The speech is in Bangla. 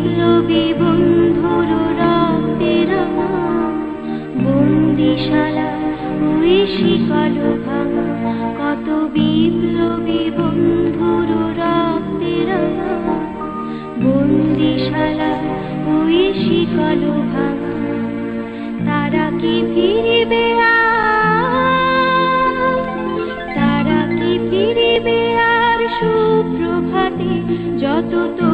বিপ্লবী বন্ধুর রক্তের বন্দিশালা ওই শিকল ভাঙা, কত বিপ্লবী বন্ধুর রক্তের বন্দিশালা ওই শিকল ভাঙা। তারা কি ফিরিবে আর, তারা কি ফিরিবে আর সুপ্রভাতে, যত তো